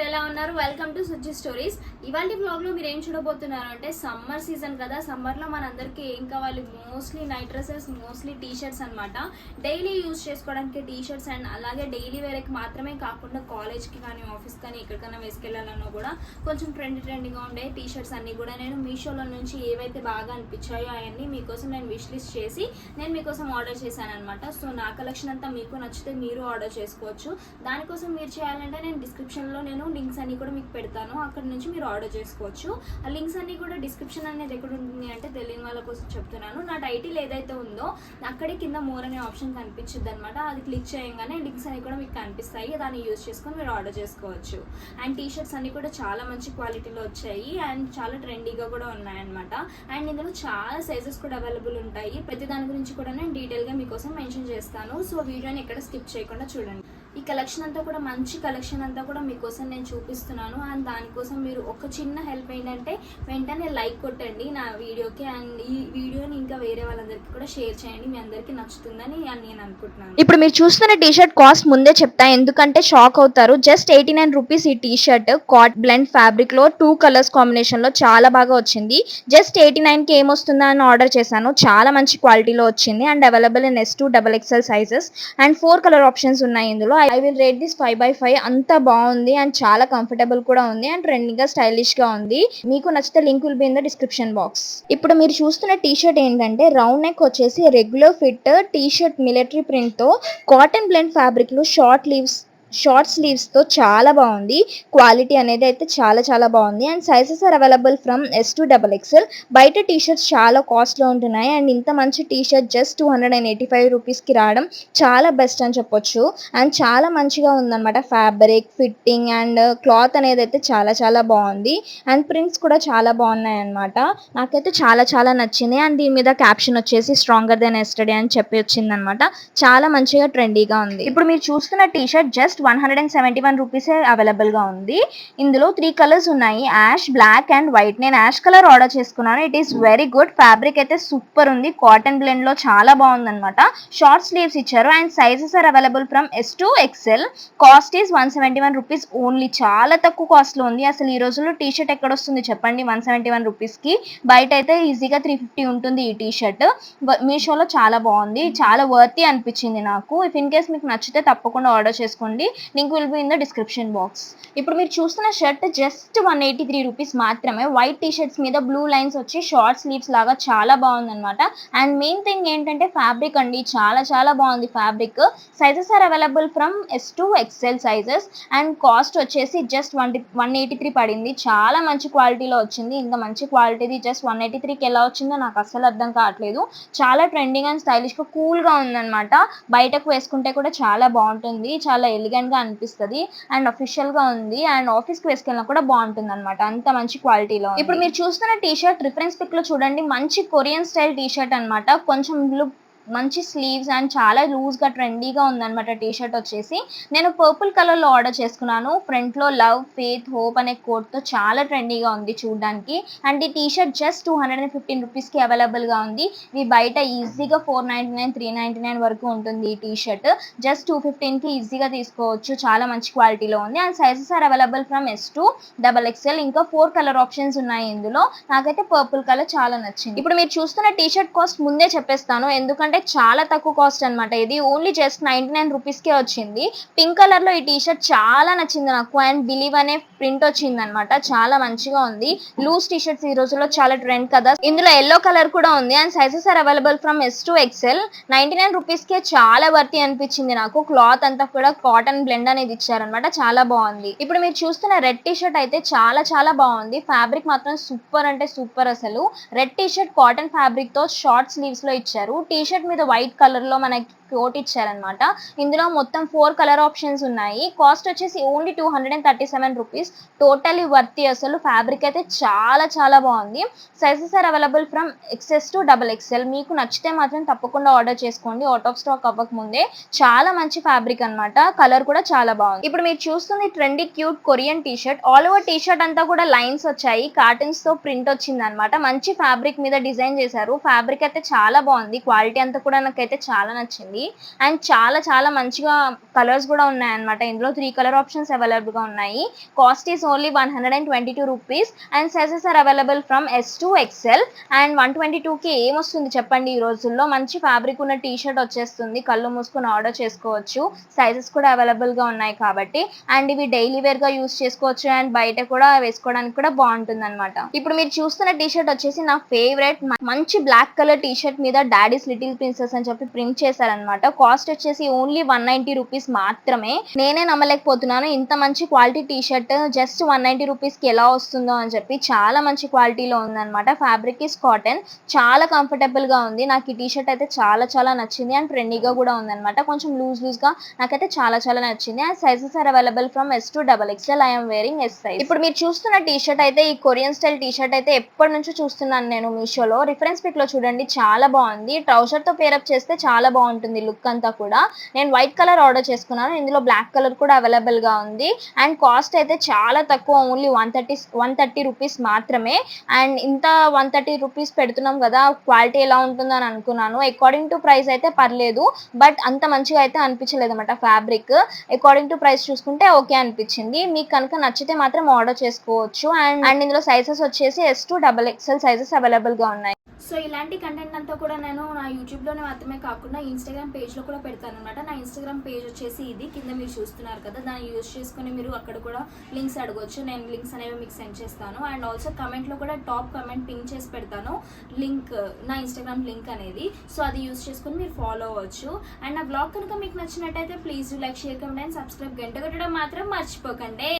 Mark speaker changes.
Speaker 1: అందరూ ఎలా ఉన్నారు? Welcome to Suji stories. ఇవాల్టి వ్లాగ్ లో మీరు ఏం చూడబోతున్నారు అంటే సమ్మర్ సీజన్ కదా, సమ్మర్ లో మనందరికీ ఏం కావాలి? Mostly night dresses, mostly T shirts అనమాట. డైలీ యూజ్ చేసుకోవడానికి టీ షర్ట్స్ అండ్ అలాగే డైలీ వేర్కి మాత్రమే కాకుండా కాలేజ్ కి కానీ ఆఫీస్ కానీ ఎక్కడికైనా వేసుకెళ్లాలన్నా కూడా కొంచెం ట్రెండీగా ఉండే టీ షర్ట్స్ అన్ని కూడా నేను మీషోలో నుంచి ఏవైతే బాగా అనిపించాయో అవన్నీ మీకోసం నేను విష్ లిస్ట్ చేసి నేను మీకోసం ఆర్డర్ చేశాను అనమాట. సో నా కలెక్షన్ అంతా మీకు నచ్చితే మీరు ఆర్డర్ చేసుకోవచ్చు. దానికోసం మీరు చేయాలంటే నేను డిస్క్రిప్షన్లో నేను లింక్స్ అన్ని కూడా మీకు పెడతాను, అక్కడ నుంచి మీరు ఆర్డర్ చేసుకోవచ్చు. ఆ లింక్స్ అన్ని కూడా డిస్క్రిప్షన్ అనేది ఎక్కడ ఉంటుంది అంటే తెలియని వాళ్ళ కోసం చెప్తున్నాను. నా టైటిల్ ఏదైతే ఉందో అక్కడే కింద మోర్ అనే ఆప్షన్ కనిపించింది అనమాట. అది క్లిక్ చేయగానే లింక్స్ అన్ని కూడా మీకు కనిపిస్తాయి. దాన్ని యూజ్ చేసుకొని మీరు ఆర్డర్ చేసుకోవచ్చు. అండ్ టీ షర్ట్స్ అన్ని కూడా చాలా మంచి క్వాలిటీలో వచ్చాయి అండ్ చాలా ట్రెండీగా కూడా ఉన్నాయన్నమాట. అండ్ ఇందులో చాలా సైజెస్ కూడా అవైలబుల్ ఉంటాయి. ప్రతి దాని గురించి కూడా నేను డీటెయిల్గా మీకోసం మెన్షన్ చేస్తాను. సో వీడియోని ఎక్కడ స్కిప్ చేయకుండా చూడండి. ఈ కలెక్షన్ అంతా కూడా మంచి కలెక్షన్ అంతా కూడా మీకోసం నేను చూపిస్తున్నాను. అండ్ దానికోసం మీరు ఒక చిన్న హెల్ప్ ఏంటంటే వెంటనే లైక్ కొట్టండి నా వీడియోకి. అండ్ ఈ వీడియోని ఇంకా వేరే వాళ్ళందరికీ కూడా షేర్ చేయండి. మీ అందరికీ నచ్చుతుందని నేను అనుకుంటున్నాను.
Speaker 2: ఇప్పుడు మీరు చూస్తున్న టీ షర్ట్ కాస్ట్ ముందే చెప్తా, ఎందుకంటే షాక్ అవుతారు. జస్ట్ 89 రూపీస్ ఈ T shirt cotton blend fabric లో 2 కలర్స్ కాంబినేషన్ లో చాలా బాగా వచ్చింది. జస్ట్ 89 కి ఏమొస్తుందా అని ఆర్డర్ చేశాను. చాలా మంచి క్వాలిటీలో వచ్చింది and available in S2 XXL sizes and 4 colour options ఉన్నాయి ఇందులో. I will rate this 5/5. అంత బాగుంది అండ్ చాలా కంఫర్టబుల్ కూడా ఉంది అండ్ ట్రెండింగ్ గా స్టైలిష్ గా ఉంది. మీకు నచ్చితే link will be in the description box. ఇప్పుడు మీరు చూస్తున్న టీ షర్ట్ ఏంటంటే రౌండ్ నెక్ వచ్చేసి regular fit T shirt military print తో కాటన్ బ్లెండ్ ఫ్యాబ్రిక్ లో షార్ట్ స్లీవ్స్ తో చాలా బాగుంది. క్వాలిటీ అనేది అయితే చాలా బాగుంది and sizes are available from S2 XXL. బయట టీ షర్ట్స్ చాలా కాస్ట్ లో ఉంటున్నాయి అండ్ ఇంత మంచి టీ షర్ట్ జస్ట్ 285 రూపీస్ కి రావడం చాలా బెస్ట్ అని చెప్పొచ్చు. అండ్ చాలా మంచిగా ఉందన్నమాట. ఫ్యాబ్రిక్ ఫిట్టింగ్ అండ్ క్లాత్ అనేది అయితే చాలా బాగుంది అండ్ ప్రింట్స్ కూడా చాలా బాగున్నాయి అనమాట. నాకైతే చాలా నచ్చింది. అండ్ దీని మీద క్యాప్షన్ వచ్చేసి స్ట్రాంగర్ దెన్ ఎస్టర్డే అని చెప్పి వచ్చింది అనమాట. చాలా మంచిగా ట్రెండీగా ఉంది. ఇప్పుడు మీరు చూస్తున్న T shirt just 171 rupees available గా ఉంది. ఇందులో 3 కలర్స్ ఉన్నాయి, యాష్, బ్లాక్ అండ్ వైట్. నేను యాష్ కలర్ ఆర్డర్ చేసుకున్నాను. It is very good. Fabric అయితే సూపర్ ఉంది. కాటన్ బ్లెండ్ లో చాలా బాగుంది అనమాట. షార్ట్ స్లీవ్స్ ఇచ్చారు and sizes are available from S2 XL. Cost is 171 rupees only. చాలా తక్కువ కాస్ట్ లో ఉంది. అసలు ఈ రోజుల్లో టీ షర్ట్ ఎక్కడ వస్తుంది చెప్పండి 171 రూపీస్ కి? బయట అయితే ఈజీగా 350 ఉంటుంది ఈ టీ షర్ట్. మీషోలో చాలా బాగుంది, చాలా వర్తీ అనిపించింది నాకు. ఇఫ్ ఇన్ కేస్ మీకు నచ్చితే తప్పకుండా ఆర్డర్ చేసుకోండి. Link will be in the description box. ఇప్పుడు మీరు చూస్తున్న షర్ట్ జస్ట్ 183 రూపీస్ మాత్రమే. వైట్ టీ షర్ట్స్ మీద బ్లూ లైన్స్ వచ్చి షార్ట్ స్లీవ్స్ లాగా చాలా బాగుంది అనమాట. అండ్ మెయిన్ థింగ్ ఏంటంటే ఫ్యాబ్రిక్ అండి, చాలా బాగుంది fabric. Sizes are available from S2 XL sizes and cost వచ్చేసి జస్ట్ 183 పడింది. చాలా మంచి క్వాలిటీలో వచ్చింది. ఇంత మంచి క్వాలిటీది జస్ట్ 183కి ఎలా వచ్చిందో నాకు అస్సలు అర్థం కావట్లేదు. చాలా ట్రెండింగ్ అండ్ స్టైలిష్ గా కూల్ గా ఉందన్నమాట. బయటకు వేసుకుంటే కూడా చాలా బాగుంటుంది, చాలా ఎలిగెంట్ గా అనిపిస్తుంది అండ్ అఫీషియల్ గా ఉంది. అండ్ ఆఫీస్ కి వేసుకెళ్ళినా కూడా బాగుంటుంది అనమాట. అంత మంచి క్వాలిటీలో. ఇప్పుడు మీరు చూస్తున్న టీ షర్ట్ రిఫరెన్స్ పిక్ లో చూడండి, మంచి కొరియన్ స్టైల్ టీ షర్ట్ అనమాట. కొంచెం మంచి స్లీవ్స్ అండ్ చాలా లూజ్ గా ట్రెండీగా ఉందన్నమాట. టీ షర్ట్ వచ్చేసి నేను పర్పుల్ కలర్ లో ఆర్డర్ చేసుకున్నాను. ఫ్రంట్ లో లవ్, ఫేత్, హోప్ అనే కోట్ తో చాలా ట్రెండీగా ఉంది చూడడానికి. అండ్ ఈ టీ షర్ట్ జస్ట్ 215 రూపీస్ కి అవైలబుల్ గా ఉంది. ఇవి బయట ఈజీగా 499, 399 వరకు ఉంటుంది ఈ టీ షర్ట్. జస్ట్ 215 కి ఈజీగా తీసుకోవచ్చు. చాలా మంచి క్వాలిటీలో ఉంది and sizes are available from S2 XXL. ఇంకా 4 కలర్ ఆప్షన్స్ ఉన్నాయి ఇందులో. నాకైతే పర్పుల్ కలర్ చాలా నచ్చింది. ఇప్పుడు మీరు చూస్తున్న టీ షర్ట్ కాస్ట్ ముందే చెప్పేస్తాను, ఎందుకంటే చాలా తక్కువ కాస్ట్ అనమాట. ఇది ఓన్లీ జస్ట్ 99 రూపీస్ కే వచ్చింది. పింక్ కలర్ లో ఈ టీ షర్ట్ చాలా నచ్చింది నాకు. అండ్ బిలీవ్ అనే ప్రింట్ వచ్చింది అనమాట. చాలా మంచిగా ఉంది. లూజ్ టీ షర్ట్స్ ఈ రోజుల్లో చాలా ట్రెండ్ కదా. ఇందులో ఎల్లో కలర్ కూడా ఉంది and sizes are available from S2 XL. 99 rupees కే చాలా వర్తి అనిపించింది నాకు. క్లాత్ అంతా కూడా కాటన్ బ్లెండ్ అనేది ఇచ్చారనమాట. చాలా బాగుంది. ఇప్పుడు మీరు చూస్తున్న రెడ్ టీ షర్ట్ అయితే చాలా బాగుంది. ఫ్యాబ్రిక్ మాత్రం సూపర్ అంటే సూపర్. అసలు red T shirt cotton fabric తో షార్ట్ స్లీవ్స్ లో ఇచ్చారు. టీ షర్ట్ మీద వైట్ కలర్ లో మనకి కోట్ ఇచ్చారనమాట. ఇందులో మొత్తం 4 కలర్ ఆప్షన్స్ ఉన్నాయి. కాస్ట్ వచ్చేసి ఓన్లీ 237 రూపీస్. Totally worthy. అసలు ఫ్యాబ్రిక్ అయితే చాలా బాగుంది. Sizes are available from XS to XXL. మీకు నచ్చితే మాత్రం తప్పకుండా ఆర్డర్ చేసుకోండి అవుట్ ఆఫ్ స్టాక్ అవ్వక ముందే. చాలా మంచి ఫ్యాబ్రిక్ అనమాట. కలర్ కూడా చాలా బాగుంది. ఇప్పుడు మీరు చూస్తుంది trendy cute Korean T shirt. All over T shirt అంతా కూడా లైన్స్ వచ్చాయి, కార్టన్స్ తో ప్రింట్ వచ్చింది అనమాట. మంచి ఫ్యాబ్రిక్ మీద డిజైన్ చేశారు. ఫ్యాబ్రిక్ అయితే చాలా బాగుంది. క్వాలిటీ అంతా కూడా నాకైతే చాలా నచ్చింది. వస్తుంది. అండ్ చాలా చాలా మంచిగా కలర్స్ కూడా ఉన్నాయన్నమాట. ఇందులో 3 కలర్ ఆప్షన్స్ అవైలబుల్గా ఉన్నాయి. Cost is only 122 rupees and sizes are available from S to XL. And 122కి ఏమొస్తుంది చెప్పండి, ఈ రోజుల్లో మంచి ఫ్యాబ్రిక్ ఉన్న టీ షర్ట్ వచ్చేస్తుంది. కళ్ళు మూసుకొని ఆర్డర్ చేసుకోవచ్చు. సైజెస్ కూడా అవైలబుల్గా ఉన్నాయి కాబట్టి. అండ్ ఇవి డైలీ వేర్గా యూస్ చేసుకోవచ్చు అండ్ బయట కూడా వేసుకోవడానికి కూడా బాగుంటుంది అనమాట. ఇప్పుడు మీరు చూస్తున్న టీ షర్ట్ వచ్చేసి నా ఫేవరెట్ మంచి బ్లాక్ కలర్ టీ షర్ట్ మీద డాడీస్ లిటిల్ ప్రిన్సెస్ అని చెప్పి ప్రింట్ చేశారనమాట. కాస్ట్ వచ్చేసి ఓన్లీ 190 రూపీస్ మాత్రమే. నేనే నమ్మలేకపోతున్నాను ఇంత మంచి క్వాలిటీ టీ షర్ట్ జస్ట్ 190 రూపీస్కి ఎలా వస్తుందో అని చెప్పి. చాలా మంచి క్వాలిటీలో ఉందన్నమాట. ఫ్యాబ్రిక్ ఇస్ కాటన్, చాలా కంఫర్టబుల్గా ఉంది. నాకు ఈ టీ షర్ట్ అయితే చాలా చాలా నచ్చింది అండ్ ట్రెండీగా కూడా ఉందన్నమాట. కొంచెం లూజ్గా నాకైతే చాలా చాలా నచ్చింది. And sizes are available from S to XXL. I'm wearing S size. ఇప్పుడు మీరు చూస్తున్న టీ షర్ట్ అయితే ఈ కొరియన్ స్టైల్ టీ షర్ట్ అయితే ఎప్పటి నుంచో చూస్తున్నాను నేను మీషోలో. రిఫరెన్స్ పిక్ లో చూడండి, చాలా బాగుంది. ట్రౌజర్ తో పేరప్ చేస్తే చాలా బాగుంటుంది లుక్ అంతా కూడా. నేను వైట్ కలర్ ఆర్డర్ చేసుకున్నాను. ఇందులో బ్లాక్ కలర్ కూడా అవైలబుల్ గా ఉంది. అండ్ కాస్ట్ అయితే చాలా తక్కువ, ఓన్లీ 130 రూపీస్ మాత్రమే. అండ్ ఇంత 130 రూపీస్ పెడుతున్నాం కదా, క్వాలిటీ ఎలా ఉంటుందో అని అనుకున్నాను. అకార్డింగ్ టు ప్రైస్ అయితే పర్లేదు, బట్ అంత మంచిగా అయితే అనిపించలేదు అనమాట. ఫ్యాబ్రిక్ అకార్డింగ్ టు ప్రైస్ చూసుకుంటే ఓకే అనిపించింది. మీకు కనుక నచ్చితే మాత్రం ఆర్డర్ చేసుకోవచ్చు. అండ్ ఇందులో సైజెస్ వచ్చేసి S to XXL sizes available గా ఉన్నాయి.
Speaker 1: సో ఇలాంటి కంటెంట్ అంతా కూడా నేను నా యూట్యూబ్లోనే మాత్రమే కాకుండా ఇన్స్టాగ్రామ్ పేజ్లో కూడా పెడతాను అనమాట. నా ఇన్స్టాగ్రామ్ పేజ్ వచ్చేసి ఇది కింద మీరు చూస్తున్నారు కదా, దాన్ని యూజ్ చేసుకుని మీరు అక్కడ కూడా లింక్స్ అడగవచ్చు. నేను లింక్స్ అనేవి మీకు సెండ్ చేస్తాను. అండ్ ఆల్సో కమెంట్లో కూడా టాప్ కమెంట్ పిన్ చేసి పెడతాను లింక్, నా ఇన్స్టాగ్రామ్ లింక్ అనేది. సో అది యూజ్ చేసుకుని మీరు ఫాలో అవ్వచ్చు. అండ్ నా బ్లాగ్ కనుక మీకు నచ్చినట్టయితే please like, share, comment and subscribe. గంట కొట్టడం మాత్రం మర్చిపోకండి.